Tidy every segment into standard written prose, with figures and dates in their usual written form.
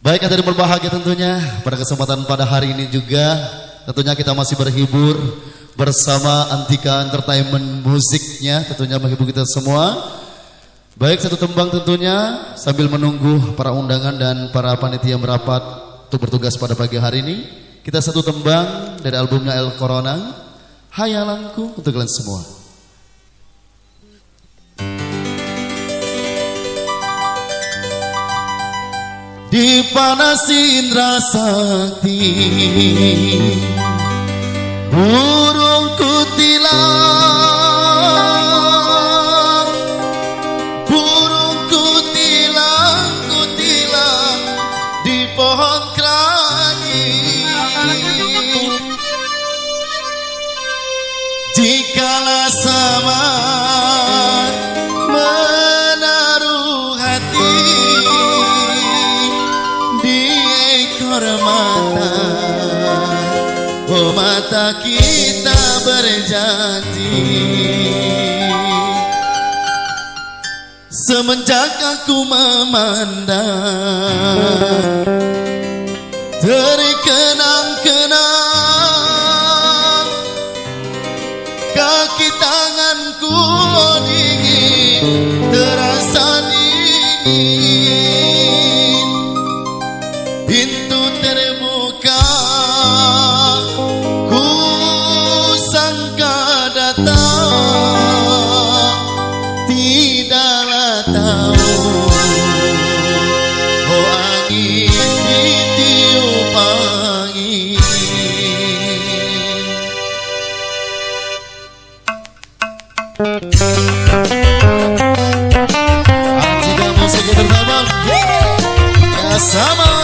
Baik, hadirin berbahagia tentunya pada kesempatan pada hari ini juga tentunya kita masih berhibur bersama Antika Entertainment musiknya tentunya menghibur kita semua. Baik, satu tembang tentunya sambil menunggu para undangan dan para panitia merapat untuk bertugas pada pagi hari ini. Kita satu tembang dari albumnya El Corona, Hayalanku untuk kalian semua. Dipanasi indra sakti burung kutilang, burung kutilang, kutilang di pohon kerangi. Jikalau sama menaruh hati mata, oh mata kita berjanji. Semenjak aku memandang terkenang-kenang kaki tanganku dingin, terasa dingin. Pintu terbuka, ku sangka datang, tidaklah tahu, oh angin ditiup angin. Antika musik pertama, ya sama.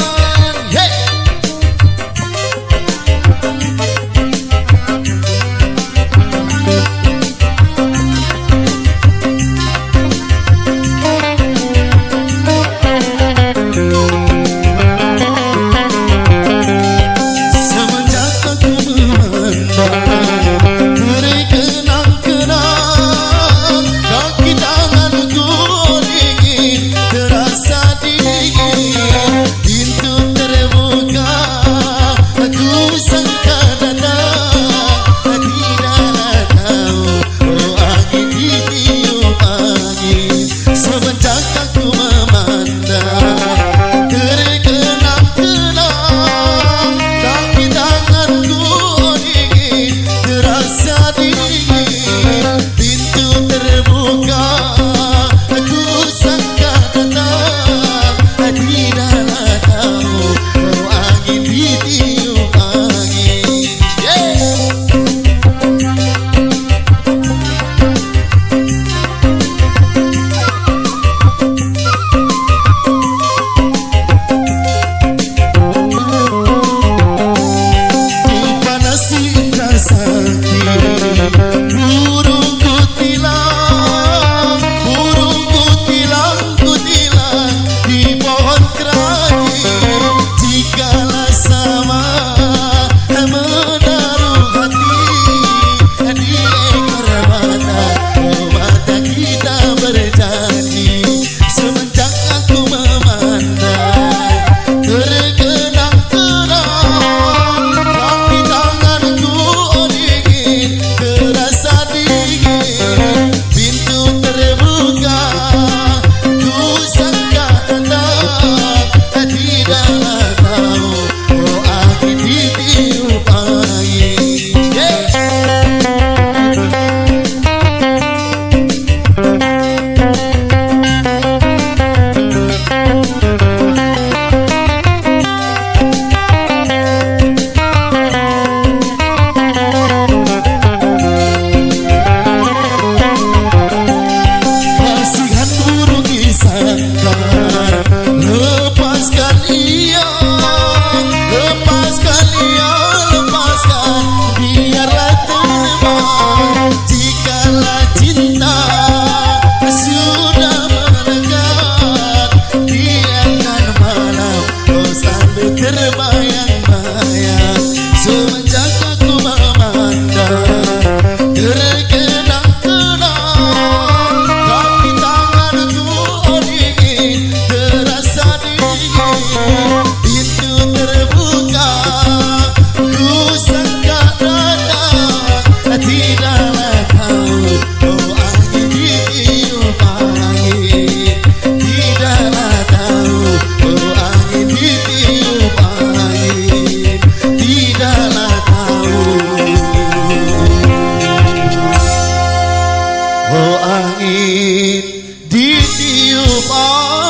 Sang